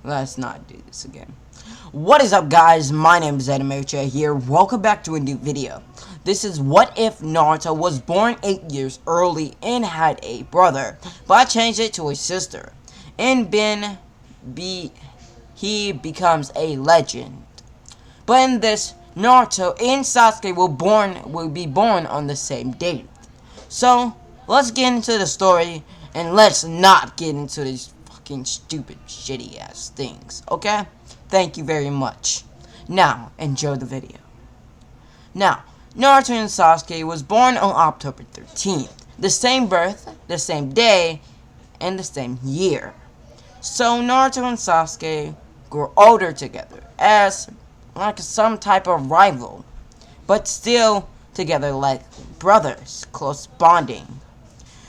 Let's not do this again. What is up, guys? My name is Edamericha here. Welcome back to a new video. This is what if Naruto was born 8 years early and had a brother, but I changed it to a sister. And he becomes a legend. But in this, Naruto and Sasuke will be born on the same date. So let's get into the story, and let's not get into these fucking stupid, shitty ass things. Okay? Thank you very much. Now, enjoy the video. Now, Naruto and Sasuke was born on October 13th. The same birth, the same day, and the same year. So Naruto and Sasuke grew older together as like some type of rival, but still together like brothers, close bonding.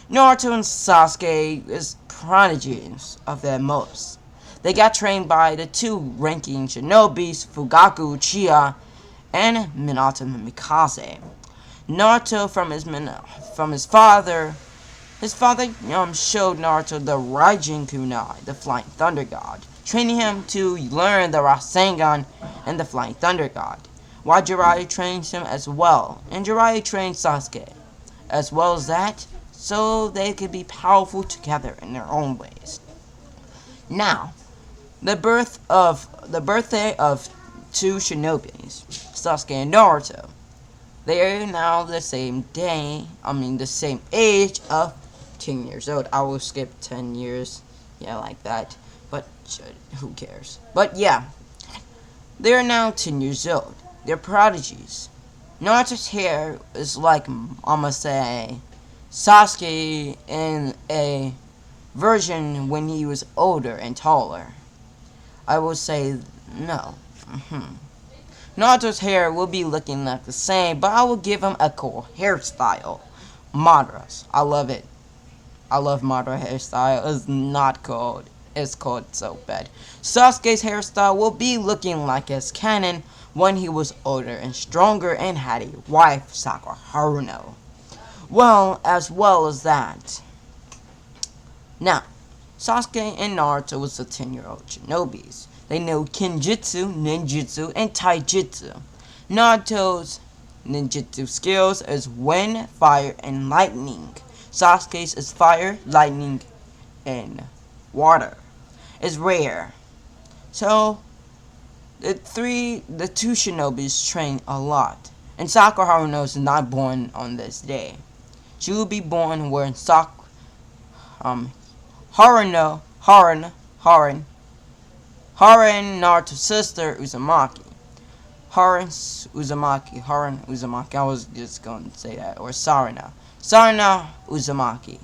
Naruto and Sasuke is prodigies of their most. They got trained by the two ranking shinobis, Fugaku Uchiha and Minato Mikase. Naruto from his father showed Naruto the Raijin Kunai, the Flying Thunder God, training him to learn the Rasengan and the Flying Thunder God, while Jiraiya trains him as well, and Jiraiya trains Sasuke, as well as that, so they could be powerful together in their own ways. Now, the birthday of two shinobis, Sasuke and Naruto. They are now the same the same age of 10 years old. I will skip 10 years, yeah, like that, but who cares? But yeah, they are now 10 years old. They're prodigies. Naruto's hair is like, I'ma say, Sasuke in a version when he was older and taller. I will say no. Naruto's hair will be looking like the same, but I will give him a cool hairstyle. Madara's. I love it. I love Madara hairstyle. It's not cold. It's cold so bad. Sasuke's hairstyle will be looking like his canon when he was older and stronger and had a wife, Sakura Haruno. Well as that. Now, Sasuke and Naruto was the 10-year-old shinobis. They know Kenjutsu, Ninjutsu, and Taijutsu. Naruto's ninjutsu skills is wind, fire, and lightning. Sasuke's is fire, lightning, and water. It's rare. So, the two shinobis train a lot. And Sakura Haruno is not born on this day. She will be born when Haran, Naruto's sister, Uzumaki. Haran Uzumaki. I was just going to say that. Or Sarina. Sarina Uzumaki.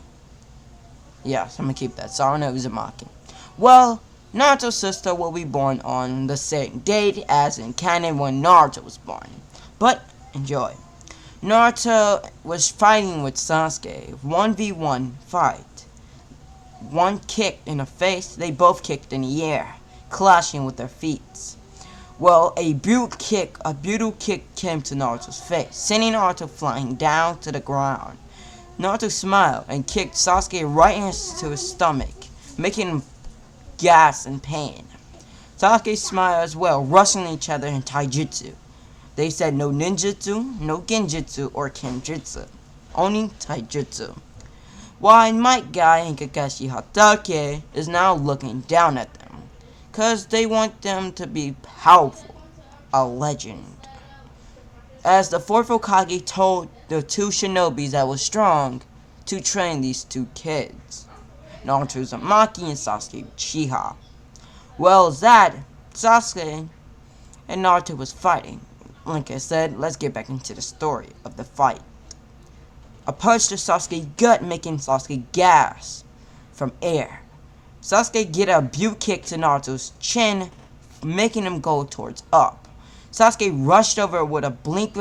Yes, I'm going to keep that. Sarina Uzumaki. Well, Naruto's sister will be born on the same date as in canon when Naruto was born. But, enjoy. Naruto was fighting with Sasuke. 1v1 fight. One kicked in the face, they both kicked in the air, clashing with their feet. Well, a brutal kick came to Naruto's face, sending Naruto flying down to the ground. Naruto smiled and kicked Sasuke right into his stomach, making him gasp in pain. Sasuke smiled as well, rushing each other in taijutsu. They said no ninjutsu, no genjutsu, or kenjutsu, only taijutsu. While Might Guy and Kakashi Hatake is now looking down at them, cause they want them to be powerful, a legend. As the fourth Hokage told the two shinobis that was strong to train these two kids, Naruto Uzumaki and Sasuke Uchiha. Well as that, Sasuke and Naruto was fighting. Like I said, let's get back into the story of the fight. A punch to Sasuke's gut, making Sasuke gasp from air. Sasuke get a butte kick to Naruto's chin, making him go towards up. Sasuke rushed over with a blink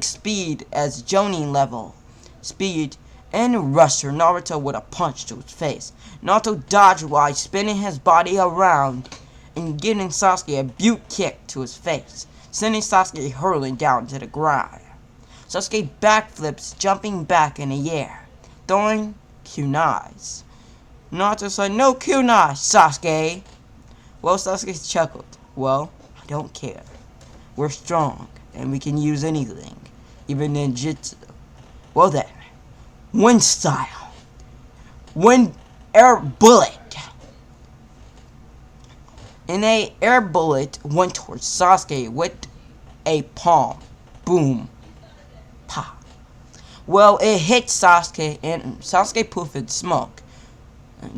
speed as Jonin level speed and rushed Naruto with a punch to his face. Naruto dodged while spinning his body around and giving Sasuke a butte kick to his face, sending Sasuke hurling down to the ground. Sasuke backflips, jumping back in the air, throwing kunais. Naruto said, "No kunai, Sasuke!" Well, Sasuke chuckled. Well, I don't care. We're strong, and we can use anything, even ninjutsu. Well then, wind style. Wind air bullet. And a air bullet went towards Sasuke with a palm. Boom. Pa. Well, it hit Sasuke, and Sasuke poofed smoke.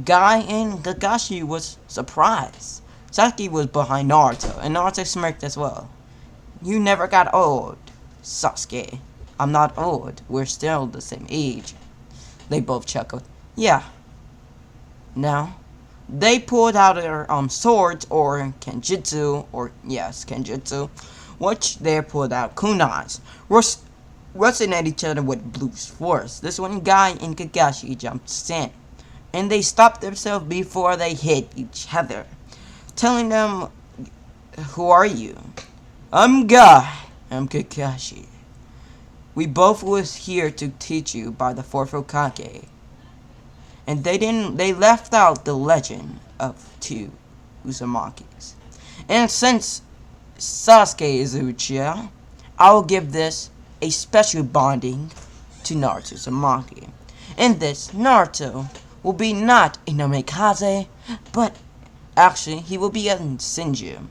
Guy and Kakashi was surprised. Sasuke was behind Naruto, and Naruto smirked as well. You never got old, Sasuke. I'm not old. We're still the same age. They both chuckled. Yeah. Now, they pulled out their swords, or kenjutsu, kenjutsu, which they pulled out kunais, rushing at each other with blue force. This one Guy and Kakashi jumped in, and they stopped themselves before they hit each other, telling them, "Who are you?" "I'm Guy." "I'm Kakashi. We both was here to teach you by the fourth Hokage." And they left out the legend of two Uzumakis. And since Sasuke is Uchiha, I will give this a special bonding to Naruto Uzumaki. In this, Naruto will be not a Namikaze, but actually he will be a Senju.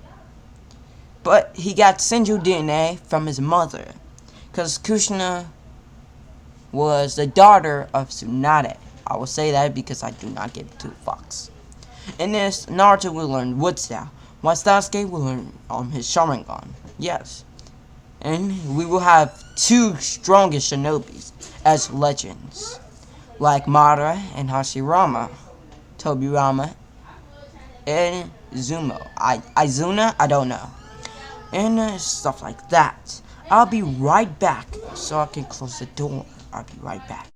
But he got Senju DNA from his mother, because Kushina was the daughter of Tsunade. I will say that because I do not give two fucks. In this, Naruto will learn Wood Style, while Sasuke will learn his Sharingan. Yes. And we will have two strongest shinobis as legends, like Madara and Hashirama, Tobirama, and Zumo. Izuna? I don't know. And stuff like that. I'll be right back so I can close the door. I'll be right back.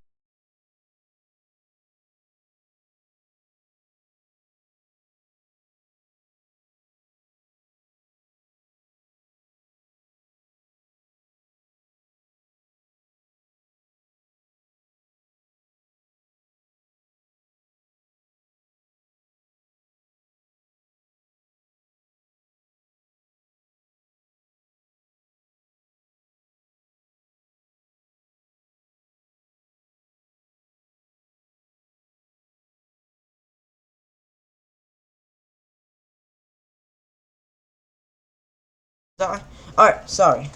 Sorry. Alright, sorry.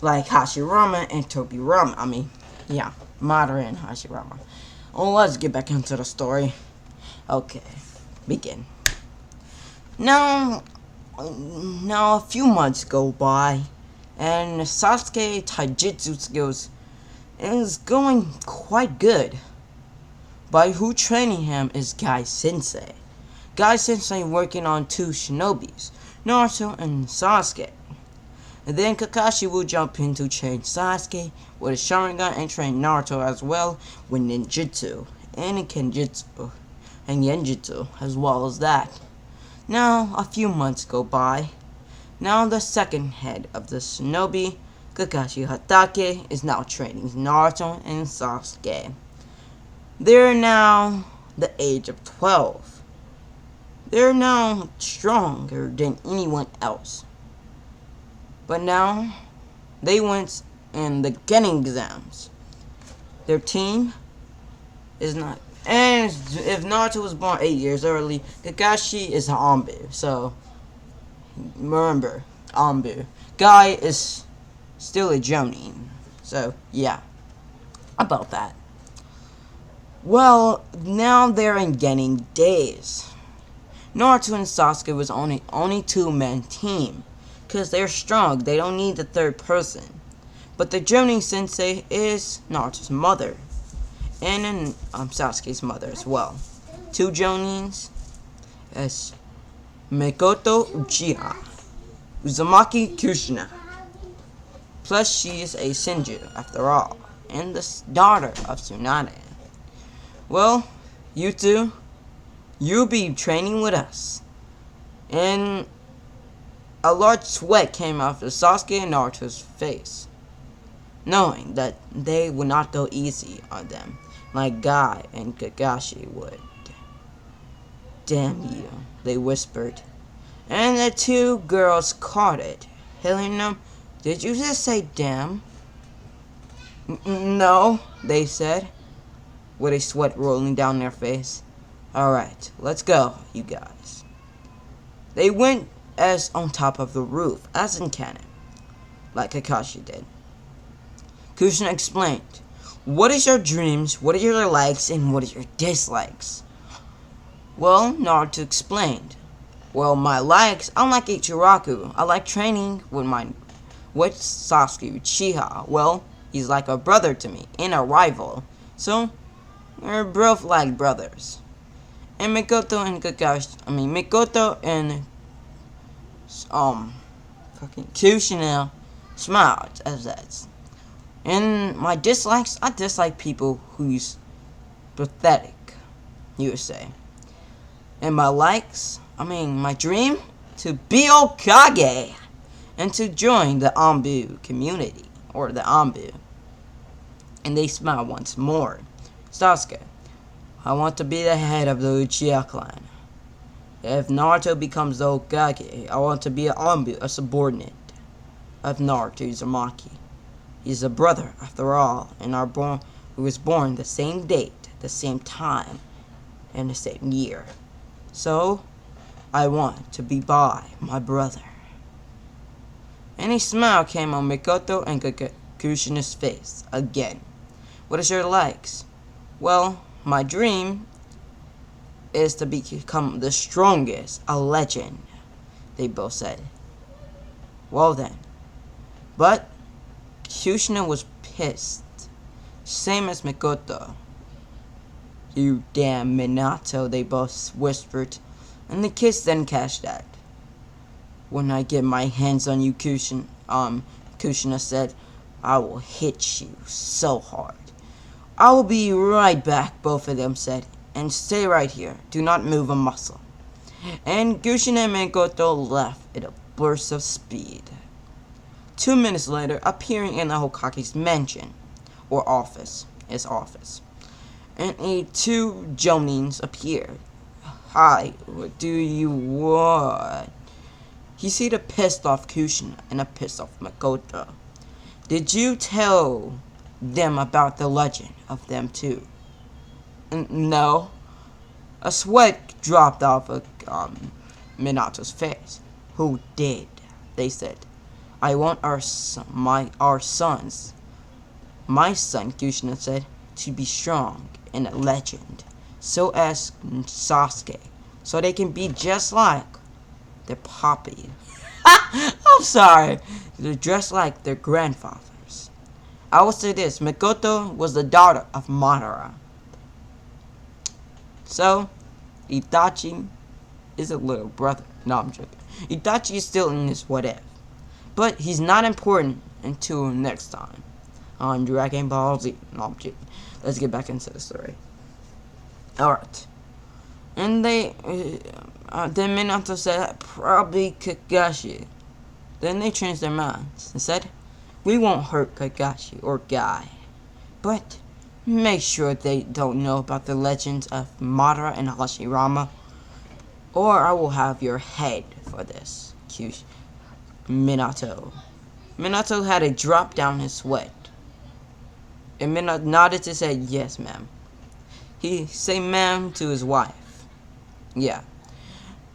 Like Hashirama and Tobirama. Yeah, Madara and Hashirama. Well, let's get back into the story. Okay, begin. Now, a few months go by, and Sasuke taijutsu skills is going quite good. By who training him is Guy Sensei. Guy Sensei working on two shinobis, Naruto and Sasuke. And then Kakashi will jump in to train Sasuke with a Sharingan and train Naruto as well with ninjutsu and kenjutsu and genjutsu as well as that. Now a few months go by. Now the second head of the shinobi, Kakashi Hatake, is now training Naruto and Sasuke. They're now the age of 12. They're now stronger than anyone else. But now, they went in the getting exams. Their team is not. And if Naruto was born 8 years early, Kakashi is Anbu. So, remember, Anbu. Guy is still a Jonin. So, yeah. About that. Well, now they're in getting days. Naruto and Sasuke was only two-man team. Because they're strong, they don't need the third person. But the Jonin Sensei is Naruto's mother. And Sasuke's mother as well. Two Jonins as Mikoto Uchiha, Uzumaki Kushina. Plus she is a Senju after all. And the daughter of Tsunade. Well, you two, you'll be training with us. And a large sweat came out of Sasuke and Naruto's face, knowing that they would not go easy on them, like Guy and Kakashi would. Damn you, they whispered. And the two girls caught it. Hailing them, did you just say damn? No, they said, with a sweat rolling down their face. Alright, let's go, you guys. They went as on top of the roof, as in canon, like Kakashi did. Kushina explained, what is your dreams, what are your likes, and what are your dislikes? Well, Naruto explained. Well, my likes, I like Ichiraku. I like training with Sasuke Uchiha. Well, he's like a brother to me, and a rival. So, we're both like brothers. And Mikoto and fucking Kushina smiled as that. And my dislikes, I dislike people who's pathetic, you would say. And my likes, my dream, to be Hokage and to join the Anbu community, or the Anbu. And they smile once more. Sasuke, I want to be the head of the Uchiha clan. If Naruto becomes the Hokage, I want to be an Anbu, a subordinate of Naruto Uzumaki. He's a brother, after all, and who was born the same date, the same time, and the same year. So, I want to be by my brother. And a smile came on Mikoto and Kushina's face again. What is your likes? Well, my dream is to become the strongest, a legend, they both said. Well then. But Kushina was pissed. Same as Mikoto. You damn Minato, they both whispered, and the kiss then cashed out. When I get my hands on you, Kushina said, I will hit you so hard. I will be right back, both of them said, and stay right here. Do not move a muscle. And Kushina and Mikoto left at a burst of speed. 2 minutes later, appearing in the Hokage's mansion, or office, his office, and two Jonins appeared. Hi, what do you want? He see the pissed off Kushina and a pissed off Mikoto. Did you tell them about the legend of them two? No. A sweat dropped off of Minato's face. Who did? They said. I want our sons, my son, Kushina said, to be strong and a legend, so as Sasuke, so they can be just like their poppy. I'm sorry, they're just like their grandfathers. I will say this, Mikoto was the daughter of Madara. So, Itachi is a little brother. No, I'm joking. Itachi is still in this what if. But he's not important until next time on Dragon Ball Z. No, I'm joking. Let's get back into the story. Alright. And then Minato said, probably Kakashi. Then they changed their minds and said, we won't hurt Kakashi or Guy. But make sure they don't know about the legends of Madara and Hashirama, or I will have your head for this. Minato. Minato had a drop down his sweat. And Minato nodded to say, yes, ma'am. He said ma'am to his wife. Yeah.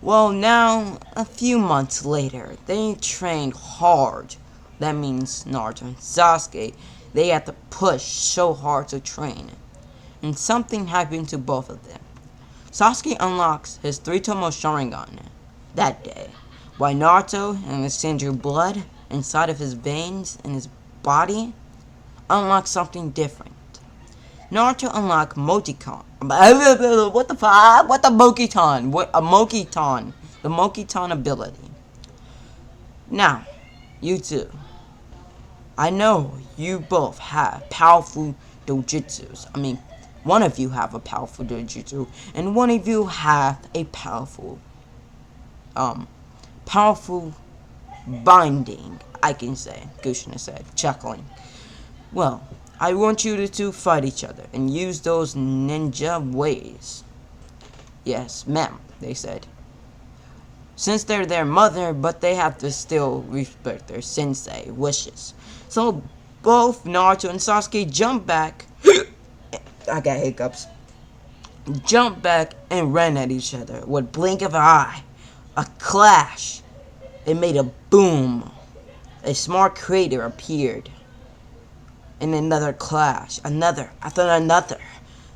Well, now, a few months later, they trained hard. That means Naruto and Sasuke, they had to push so hard to train. And something happened to both of them. Sasuke unlocks his 3-tomo Sharingan that day, while Naruto and the Sindhu blood inside of his veins and his body unlock something different. Naruto unlocked Mokiton. What the fuck? What the Mokiton? What a Mokiton? The Mokiton ability. Now, you two. I know you both have powerful dojutsus. One of you have a powerful dojutsu, and one of you have a powerful binding, I can say, Kushina said, chuckling. Well, I want you to two fight each other and use those ninja ways. Yes, ma'am, they said. Since they're their mother, but they have to still respect their sensei wishes. So both Naruto and Sasuke jump back. I got hiccups. Jumped back and ran at each other with blink of an eye. A clash. It made a boom. A small crater appeared. And another clash. Another. After another.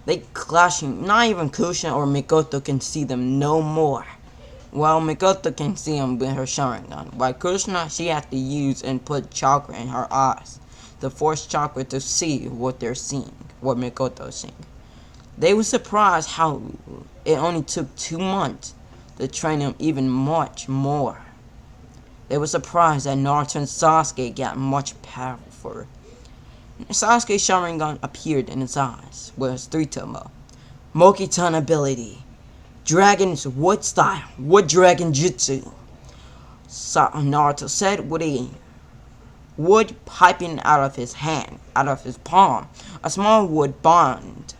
They clashing. Not even Kushina or Mikoto can see them no more. Well, Mikoto can see them with her Sharingan. While Kushina, she has to use and put chakra in her eyes. To force chakra to see what they're seeing. What Mikoto is seeing. They were surprised how it only took 2 months to train him even much more. They were surprised that Naruto and Sasuke got much powerful. Sasuke's Sharingan appeared in his eyes with his 3-tomo. Mokiton ability. Dragon's wood style. Wood dragon jutsu. Naruto said with a wood piping out of his hand, out of his palm. A small wood bond.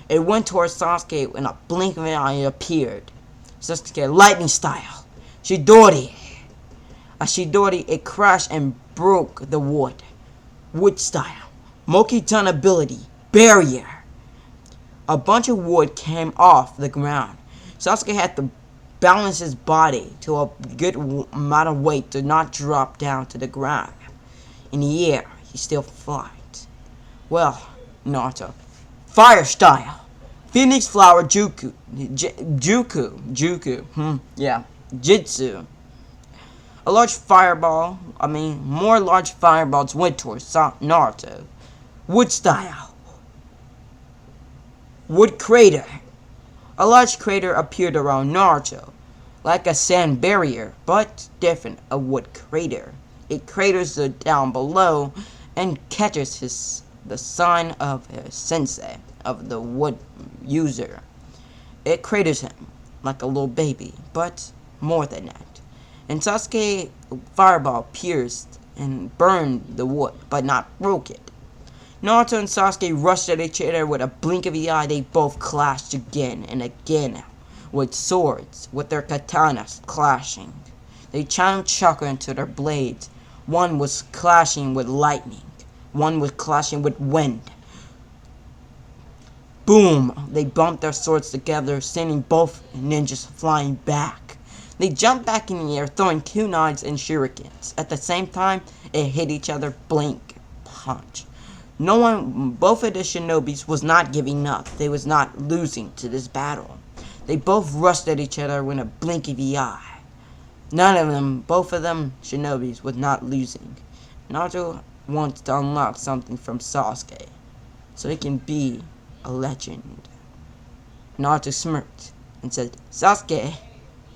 It went towards Sasuke in a blink of an eye it appeared. Sasuke lightning style. Shidori. A Shidori, it crashed and broke the wood. Wood style. Mokiton ability. Barrier. A bunch of wood came off the ground. Sasuke had to balance his body to a good amount of weight to not drop down to the ground. In the air, he still flies. Well, Naruto. Fire style. Phoenix flower Jutsu. Jitsu. A large fireball, more large fireballs went towards Naruto. Wood style. Wood crater. A large crater appeared around Naruto, like a sand barrier, but different, a wood crater. It craters down below and catches the sign of his sensei, of the wood user. It craters him like a little baby, but more than that. And Sasuke fireball pierced and burned the wood, but not broke it. Naruto and Sasuke rushed at each other with a blink of the eye. They both clashed again and again with swords, with their katanas clashing. They channeled chakra into their blades. One was clashing with lightning. One was clashing with wind. Boom! They bumped their swords together, sending both ninjas flying back. They jumped back in the air, throwing kunais and shurikens. At the same time, it hit each other, blink, punch. Both of the shinobis was not giving up. They was not losing to this battle. They both rushed at each other with a blink of the eye. Both of them shinobis was not losing. Naruto wants to unlock something from Sasuke, so he can be a legend. Naruto smirked and said, Sasuke,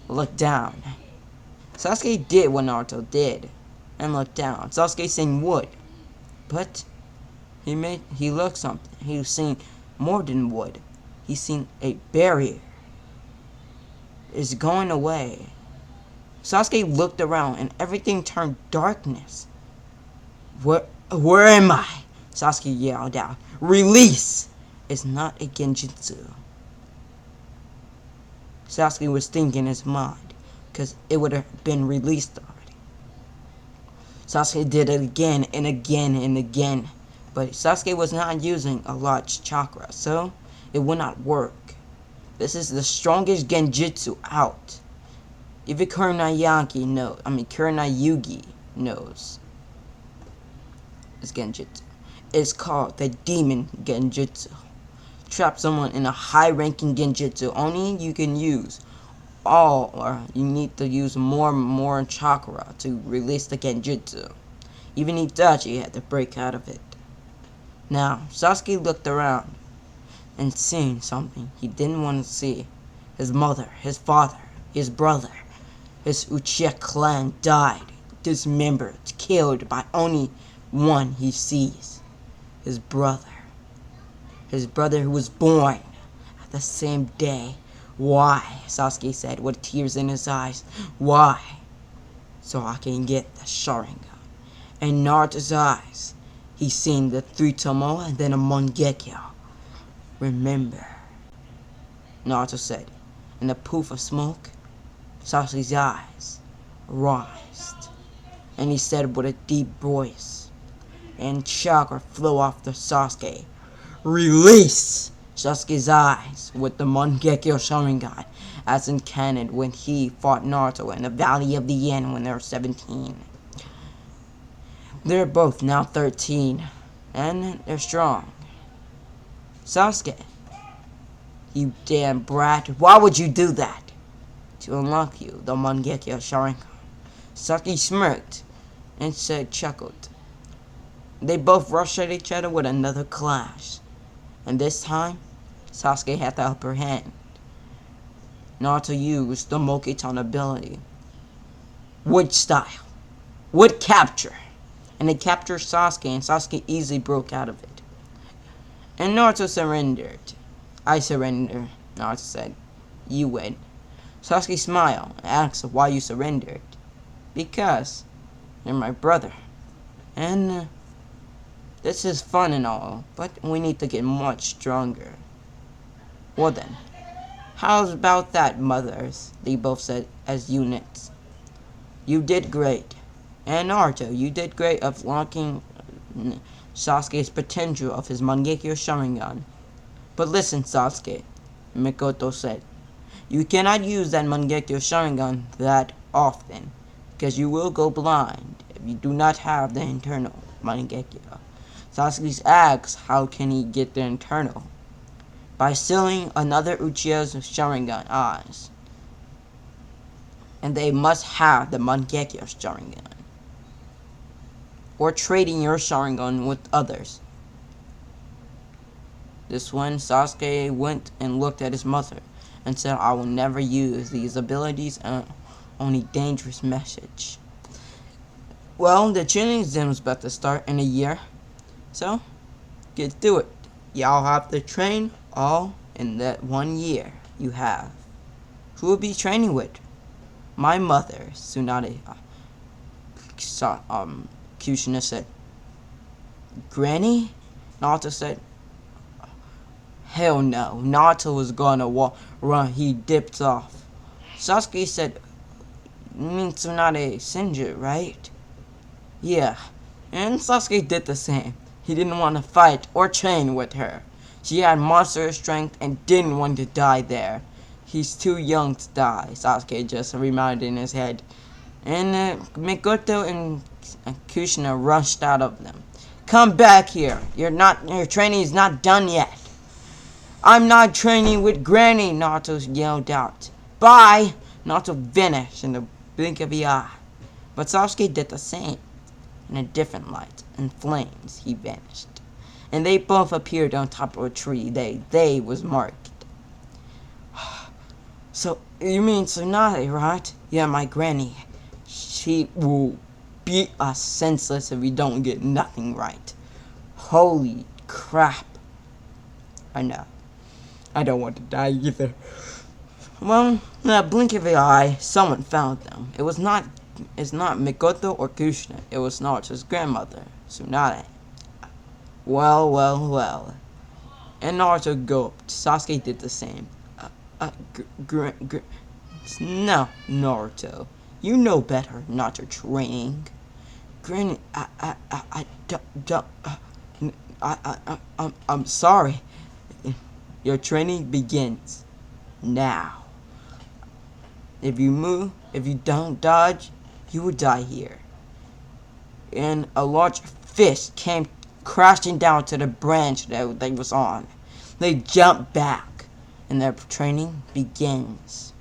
look down. Sasuke did what Naruto did, and looked down. Sasuke seen wood, but he looked something. He was seeing more than wood. He seen a barrier. It's going away. Sasuke looked around and everything turned darkness. Where am I? Sasuke yelled out. Release! It's not a genjutsu. Sasuke was thinking in his mind, because it would have been released already. Sasuke did it again and again and again. But Sasuke was not using a large chakra, so it would not work. This is the strongest genjutsu out. Even Kurenai Yugi knows. It's genjutsu. It's called the demon genjutsu. Trap someone in a high-ranking genjutsu. Only you can use or you need to use more chakra to release the genjutsu. Even Itachi had to break out of it. Now, Sasuke looked around and seen something he didn't want to see. His mother, his father, his brother, his Uchiha clan died, dismembered, killed by only one he sees. His brother. His brother who was born at the same day. Why? Sasuke said with tears in his eyes. Why? So I can get the Sharingan. In Naruto's eyes, he seen the 3-tomo and then a Mangekyo. Remember, Naruto said, in the poof of smoke, Sasuke's eyes raised, and he said with a deep voice, and chakra flew off the Sasuke. Release! Sasuke's eyes with the Mangekyo Sharingan, as in canon when he fought Naruto in the Valley of the Yin when they were 17. They're both now 13, and they're strong. Sasuke, you damn brat, why would you do that? To unlock you, the Mangekyo Sharingan. Sasuke smirked and said, chuckled. They both rushed at each other with another clash. And this time, Sasuke had the upper hand. Naruto used the Mokiton ability. Wood style. Wood capture. And they captured Sasuke, and Sasuke easily broke out of it. And Naruto surrendered. I surrender, Naruto said. You win. Sasuke smiled and asked why you surrendered. Because you're my brother. And this is fun and all, but we need to get much stronger. Well then, how's about that, mothers? They both said as units. You did great. And Naruto, you did great of locking Sasuke's potential of his Mangekyo Sharingan. But listen, Sasuke, Mikoto said. You cannot use that Mangekyo Sharingan that often, because you will go blind if you do not have the internal Mangekyo. Sasuke asks how can he get the internal? By sealing another Uchiha's Sharingan eyes. And they must have the Mangekyo Sharingan. Or trading your Sharingan with others. This one, Sasuke went and looked at his mother and said, I will never use these abilities and only dangerous message. Well, the training exam is about to start in a year. So, get through it. Y'all have to train all in that 1 year you have. Who will be training with? My mother, Tsunade. Kushina said. Granny? Naruto said. Hell no. Naruto was gonna run. He dipped off. Sasuke said, you mean Tsunade Senju, right? Yeah. And Sasuke did the same. He didn't want to fight or train with her. She had monster strength and didn't want to die there. He's too young to die, Sasuke just reminded in his head. And Mikoto and Kushina rushed out of them. Come back here. Your training is not done yet. I'm not training with Granny, Naruto yelled out. Bye! Naruto vanished in the blink of the eye. But Sasuke did the same. In a different light and flames, he vanished. And they both appeared on top of a tree. They was marked. So, you mean Tsunade, right? Yeah, my granny. She will beat us senseless if we don't get nothing right. Holy crap. I know. I don't want to die either. Well, in a blink of the eye, someone found them. It's not Mikoto or Kushina. It was Naruto's grandmother, Tsunade. Well. And Naruto gulped. Sasuke did the same. No, Naruto. You know better not to train. Granny, I'm sorry. Your training begins now. If you don't dodge, you will die here. And a large fish came crashing down to the branch that they was on. They jumped back, and their training begins.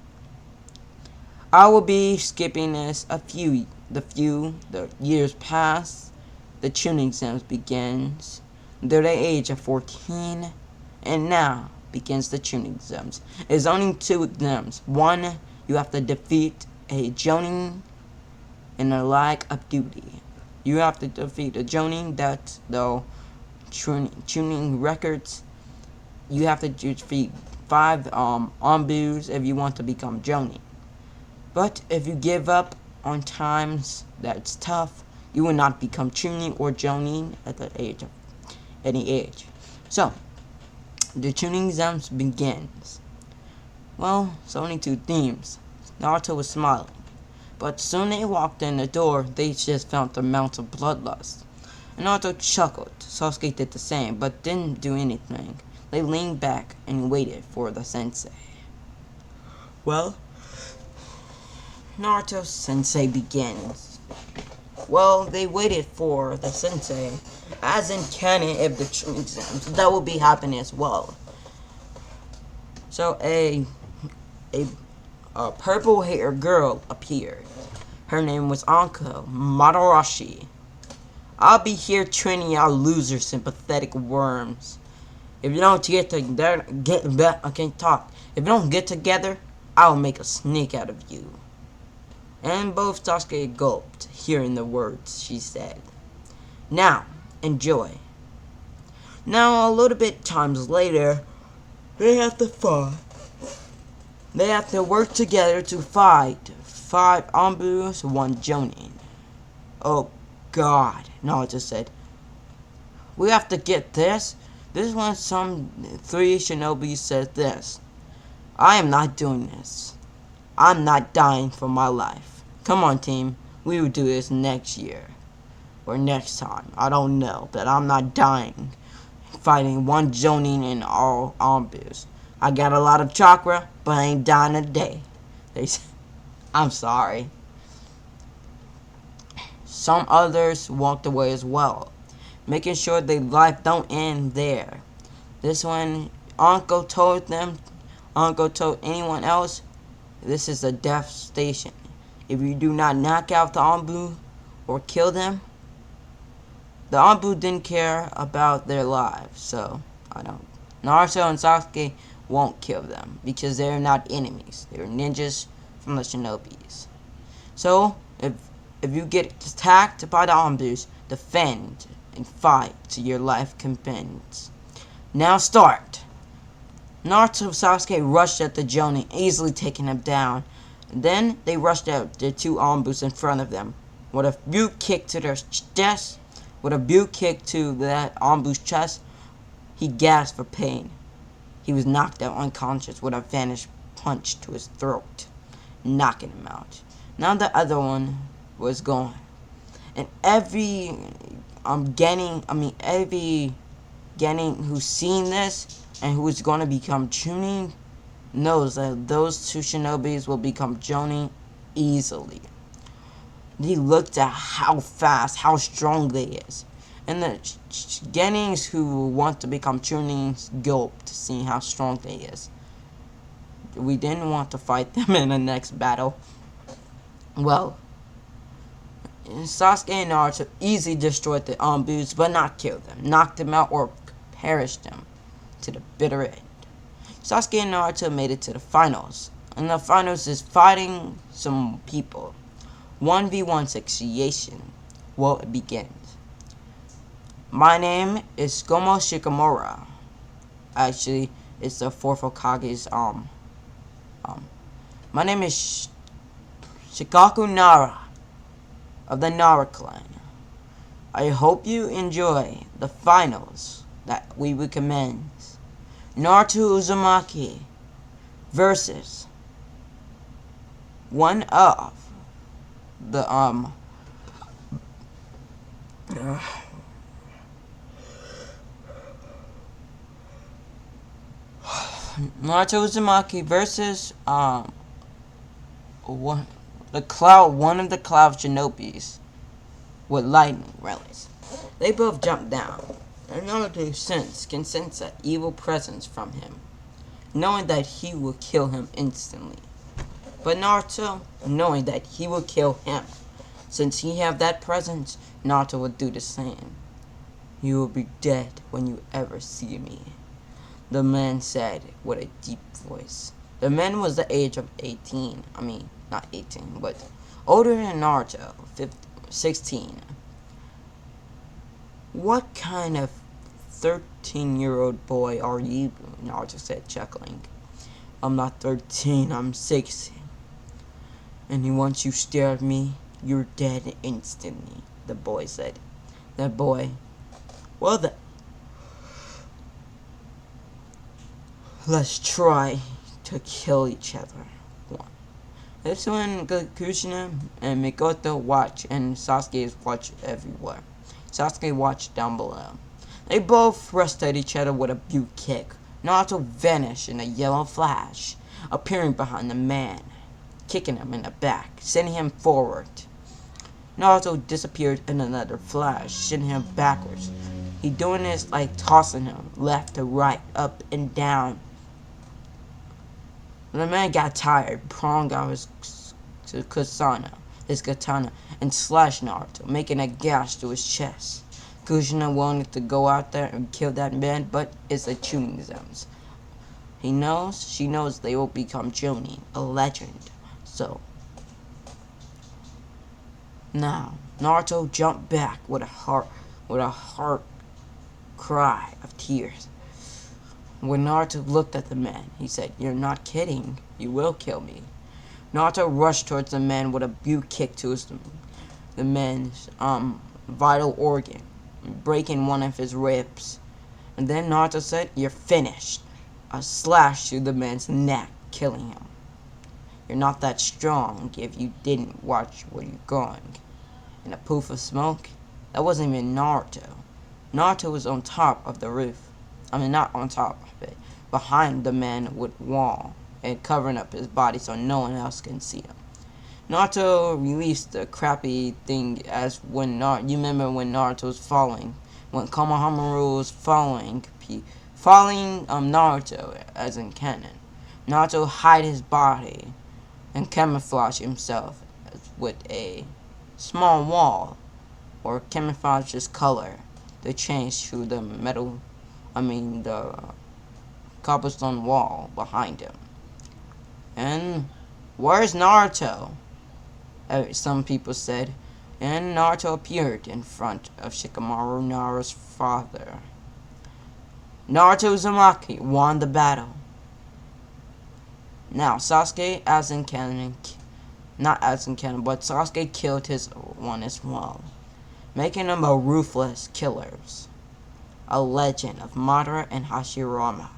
I will be skipping this the years pass. The tuning exams begins. They're the age of 14, and now begins the tuning exams. There's only 2 exams. One, you have to defeat a Jonin in a lack of duty. You have to defeat a Jonin that's the tuning records. You have to defeat 5 Onbus if you want to become Jonin. But if you give up on times that's tough, you will not become tuning or Jonin at the age of any age. So, the tuning exams begins. Well, it's only two themes. Naruto was smiling. But soon they walked in the door, they just felt the amount of bloodlust. And Naruto chuckled. Sasuke did the same, but didn't do anything. They leaned back and waited for the sensei. Well, Naruto sensei begins. Well, they waited for the sensei, as in canon of the exams. That will be happening as well. So a purple-haired girl appeared. Her name was Anko Madarashi. I'll be here training y'all loser sympathetic worms. If you don't get together, I can't talk. If you don't get together, I'll make a snake out of you. And both Sasuke gulped, hearing the words she said. Now, enjoy. Now, a little bit times later, they have to fight. They have to work together to fight 5 Anbus, 1 Jonin. Oh God, Naruto said. We have to get this. This is when some 3 shinobi said this. I am not doing this. I'm not dying for my life. Come on, team. We will do this next year. Or next time. I don't know. But I'm not dying. Fighting 1 Jonin and all Anbus. I got a lot of chakra, but I ain't dying today. They said, I'm sorry. Some others walked away as well, making sure their life don't end there. This one, Anko told anyone else, this is a death station. If you do not knock out the Anbu or kill them, the Anbu didn't care about their lives, so Naruto and Sasuke won't kill them because they're not enemies. They're ninjas from the shinobis. So, if you get attacked by the Anbus, defend and fight till your life compends. Now start! Naruto and Sasuke rushed at the Jonin, easily taking him down. And then they rushed at the 2 Anbus in front of them. With a few kick to their chest, with a few kick to that Anbu's chest, he gasped for pain. He was knocked out unconscious with a vanished punch to his throat, knocking him out. Now the other one was gone. And every Genin who's seen this and who is going to become Chunin knows that those 2 shinobis will become Jonin easily. He looked at how fast, how strong they is. And the Genins who want to become Chunins gulped, seeing how strong they is. We didn't want to fight them in the next battle. Well, Sasuke and Naruto easily destroyed the Anbus, but not killed them. Knocked them out or perished them to the bitter end. Sasuke and Naruto made it to the finals. And the finals is fighting some people. 1v1 situation. Well, it begins. My name is Gomo Shikimura. Actually, it's the 4th Hokage's, my name is Shikaku Nara of the Nara clan. I hope you enjoy the finals that we will commence. Naruto Uzumaki versus one of the Naruto Uzumaki versus one of the cloud shinobis with lightning relics. They both jumped down, and Naruto can sense an evil presence from him, knowing that he will kill him instantly. But Naruto, knowing that he will kill him, since he have that presence, Naruto will do the same. You will be dead when you ever see me, the man said with a deep voice. The man was the age of 18. I mean, not 18, but older than Naruto, 16. What kind of 13-year-old boy are you? Naruto said, chuckling. I'm not 13, I'm 16. And once you stare at me, you're dead instantly, the boy said. That boy, well, let's try to kill each other. This when Kushina and Mikoto watch, and Sasuke's watch everywhere. Sasuke watched down below. They both rushed at each other with a butte kick. Naruto vanished in a yellow flash, appearing behind the man, kicking him in the back, sending him forward. Naruto disappeared in another flash, sending him backwards. He doing this like tossing him left to right, up and down. The man got tired, pronged out his katana, and slashed Naruto, making a gash to his chest. Kushina wanted to go out there and kill that man, but it's a tuning zones. She knows they will become Jonin, a legend. So now Naruto jumped back with a heart cry of tears. When Naruto looked at the man, he said, "You're not kidding. You will kill me." Naruto rushed towards the man with a butte kick to the man's vital organ, breaking one of his ribs. And then Naruto said, "You're finished." A slash through the man's neck, killing him. You're not that strong if you didn't watch where you're going. In a poof of smoke, that wasn't even Naruto. Naruto was on top of the roof. I mean, not on top of it, behind the man with wall, and covering up his body so no one else can see him. Naruto released the crappy thing as when you remember when Naruto was falling, when Konohamaru was following Naruto, as in canon. Naruto hid his body and camouflage himself with a small wall, or camouflage his color to change to the the cobblestone wall behind him. And where's Naruto? Some people said. And Naruto appeared in front of Shikamaru Naruto's father. Naruto Uzumaki won the battle. Now Sasuke, as in canon, not as in canon, but Sasuke killed his one as well, making him a ruthless killer, a legend of Madara and Hashirama.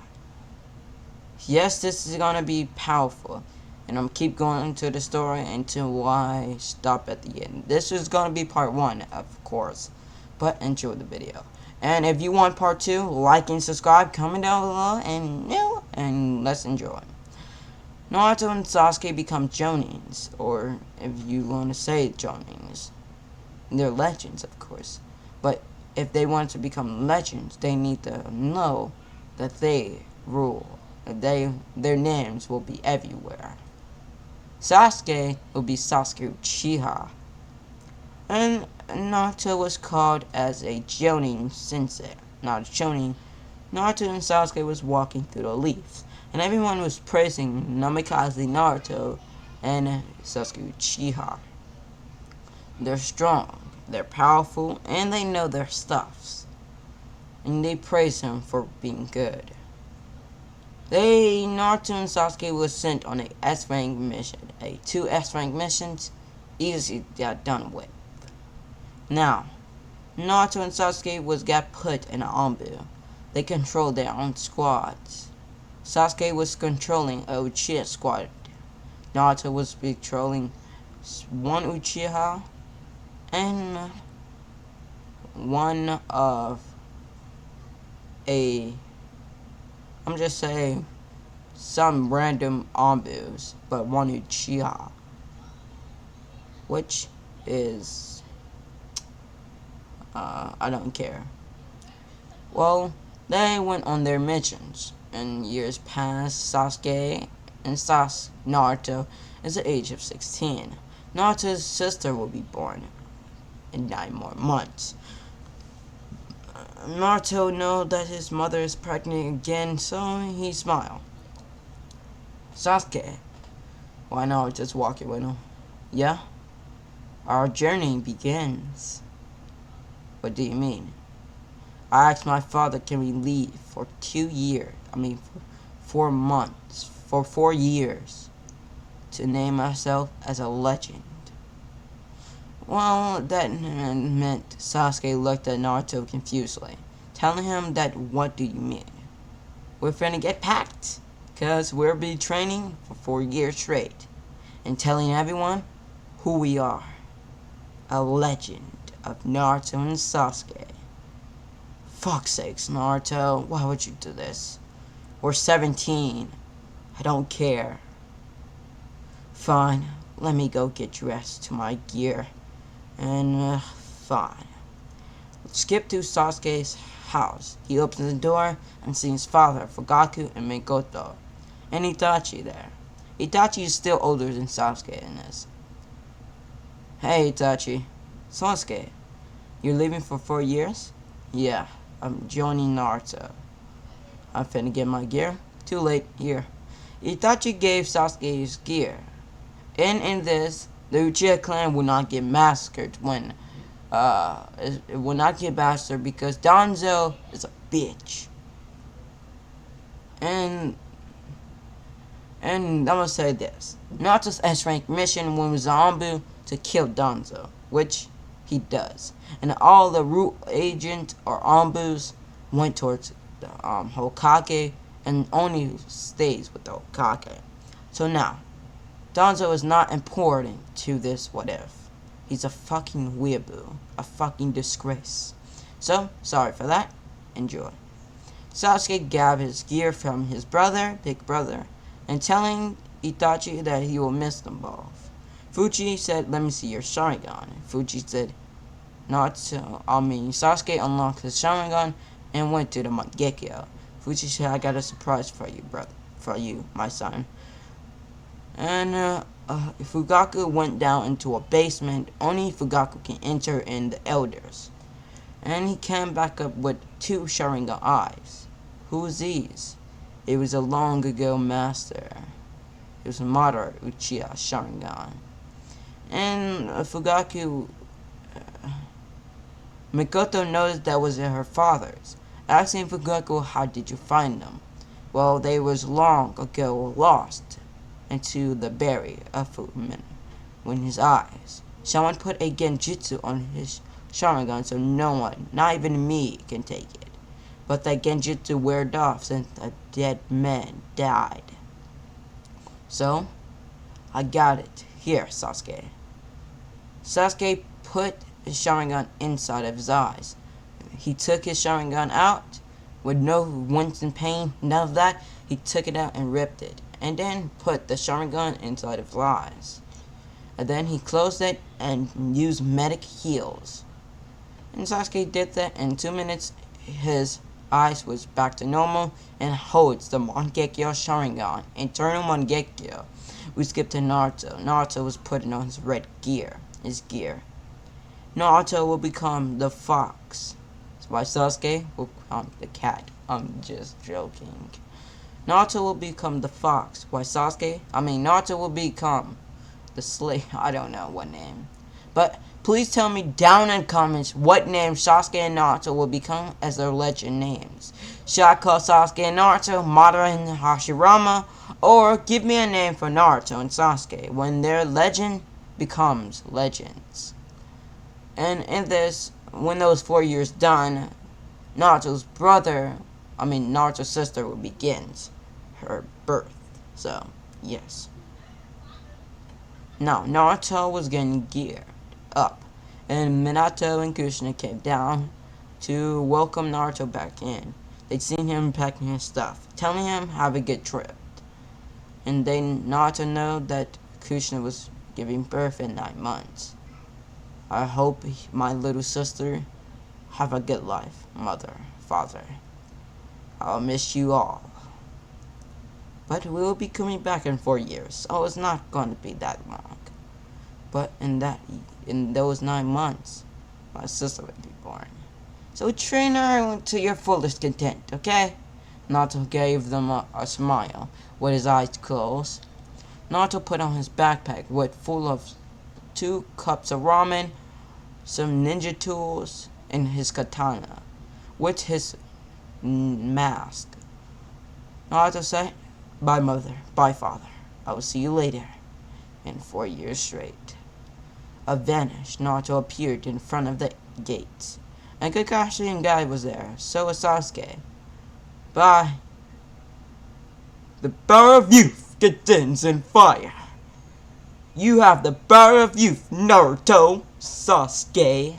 Yes, this is gonna be powerful, and I'm keep going into the story until I stop at the end. This is gonna be part 1, of course, but enjoy the video. And if you want part 2, like and subscribe, comment down below, and let's enjoy. Naruto and Sasuke become Jonins, or if you want to say Jonins, they're legends, of course. But if they want to become legends, they need to know that they rule. Their names will be everywhere. Sasuke will be Sasuke Uchiha, and Naruto was called as a Jonin sensei. Not a Jonin. Naruto and Sasuke was walking through the leaves, and everyone was praising Namikaze Naruto and Sasuke Uchiha. They're strong, they're powerful, and they know their stuffs. And they praise him for being good. Naruto and Sasuke was sent on a S-rank mission. 2 S-rank missions, easy got done with. Now, Naruto and Sasuke got put in an Anbu. They controlled their own squads. Sasuke was controlling a Uchiha squad. Naruto was controlling one Uchiha and one of I'm just saying some random Anbus, but one Uchiha, which is I don't care. Well, they went on their missions, and years passed. Sasuke and Naruto is the age of 16. Naruto's sister will be born in 9 more months. Naruto knows that his mother is pregnant again, so he smiles. Sasuke, why not just walk away now? Yeah? Our journey begins. What do you mean? I asked my father, can we leave for 2 years, for 4 months, for 4 years, to name ourselves as a legend. Well, that meant Sasuke looked at Naruto confusedly, telling him that, what do you mean? We're finna get packed. Cause we'll be training for 4 years straight and telling everyone who we are. A legend of Naruto and Sasuke. Fuck's sakes, Naruto, why would you do this? We're 17. I don't care. Fine, let me go get dressed to my gear. And, fine. Let's skip to Sasuke's house. He opens the door and sees his father, Fugaku, and Mikoto, and Itachi there. Itachi is still older than Sasuke in this. Hey, Itachi. Sasuke, you're leaving for 4 years? Yeah, I'm joining Naruto. I'm finna get my gear. Too late, here. Itachi gave Sasuke his gear. And in this, the Uchiha clan will not get massacred when, it will not get massacred because Danzo is a bitch. And I'm gonna say this. Naruto's S-rank mission was Zanbu to kill Danzo, which he does. And all the root agent or Anbus went towards the Hokage and only stays with the Hokage. So now, Danzo is not important to this what if. He's a fucking weeaboo. A fucking disgrace. So, sorry for that. Enjoy. Sasuke got his gear from his brother, big brother, and telling Itachi that he will miss them both. Fuji said, let me see your Sharingan. Fuji said, Sasuke unlocked his Sharingan and went to the Mangekyo. Fuji said, I got a surprise for you, brother. For you, my son. And Fugaku went down into a basement. Only Fugaku can enter in the elders. And he came back up with 2 Sharingan eyes. Who's these? It was a long ago master. It was Madara Uchiha Sharingan. And Fugaku, Mikoto noticed that was her father's. Asking Fugaku, how did you find them? Well, they was long ago lost into the berry of Fumin when his eyes. Someone put a genjutsu on his Sharingan so no one, not even me, can take it. But that genjutsu wore off since the dead man died. So, I got it. Here, Sasuke. Sasuke put his Sharingan inside of his eyes. He took his Sharingan out with no wince and pain, none of that. He took it out and ripped it, and then put the Sharingan inside of his eyes. And then he closed it and used medic heals. And Sasuke did that in 2 minutes. His eyes was back to normal and holds the Mangekyo Sharingan, Internal Mangekyo. We skipped to Naruto. Naruto was putting on his red gear, his gear. Naruto will become the fox, while Sasuke will become the cat. I'm just joking. Naruto will become the fox, while Naruto will become the slave. I don't know what name. But please tell me down in the comments what name Sasuke and Naruto will become as their legend names. Should I call Sasuke and Naruto Madara and Hashirama? Or give me a name for Naruto and Sasuke when their legend becomes legends. And in this, when those 4 years done, Naruto's sister will begins her birth. So, yes. Now, Naruto was getting geared up, and Minato and Kushina came down to welcome Naruto back in. They'd seen him packing his stuff, telling him have a good trip. And then Naruto know that Kushina was giving birth in 9 months. I hope my little sister have a good life, mother, father. I'll miss you all. But we'll be coming back in 4 years, so it's not going to be that long. But in those 9 months, my sister would be born. So train her to your fullest content, okay? Naruto gave them a smile with his eyes closed. Naruto put on his backpack full of 2 cups of ramen, some ninja tools, and his katana, with his mask. Naruto said, bye mother, bye father, I will see you later. In 4 years straight. Vanished, Naruto appeared in front of the gates, and Kakashi and Guy was there, so was Sasuke. Bye. The power of youth contains in fire. You have the power of youth, Naruto, Sasuke.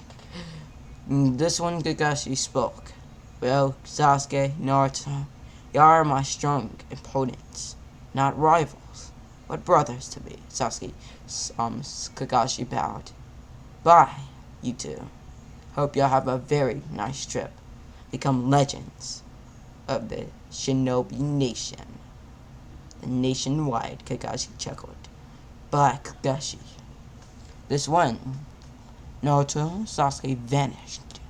This one Kakashi spoke. Well, Sasuke, Naruto, y'all are my strong opponents, not rivals, but brothers to be. Sasuke, Kakashi bowed. Bye, you two. Hope y'all have a very nice trip. Become legends of the Shinobi Nation. The nationwide, Kakashi chuckled. Bye, Kakashi. This one, Naruto, Sasuke vanished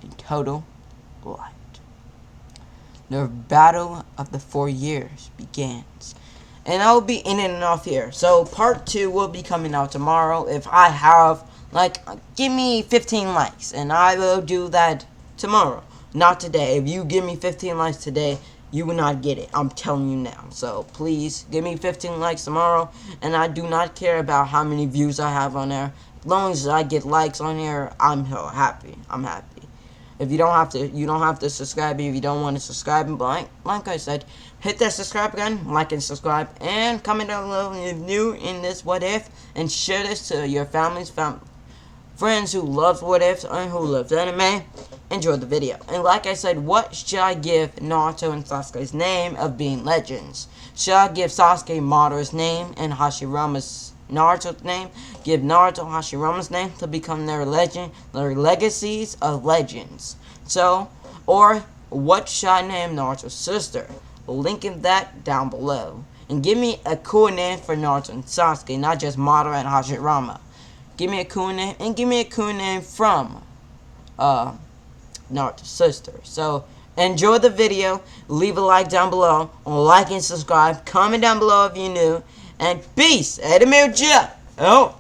in total light. The battle of the 4 years begins. And I will be in and off here. So part 2 will be coming out tomorrow. If I have, give me 15 likes. And I will do that tomorrow. Not today. If you give me 15 likes today, you will not get it. I'm telling you now. So please give me 15 likes tomorrow. And I do not care about how many views I have on there. As long as I get likes on here, I'm so happy. I'm happy. If you don't have to subscribe if you don't want to subscribe. But like I said, hit that subscribe button, like and subscribe, and comment down below if you're new in this What If, and share this to your families, friends who love What Ifs and who loves anime. Enjoy the video. And like I said, what should I give Naruto and Sasuke's name of being legends? Should I give Sasuke Madara's name and Hashirama's Naruto's name? Give Naruto Hashirama's name to become their legacies of legends. So, or what should I name Naruto's sister? Linking that down below. And give me a cool name for Naruto and Sasuke, not just Madara and Hashirama. Give me a cool name, and give me a cool name from Naruto's sister. So, enjoy the video. Leave a like down below. Like and subscribe. Comment down below if you're new. And peace. Edamir Jeff. Oh.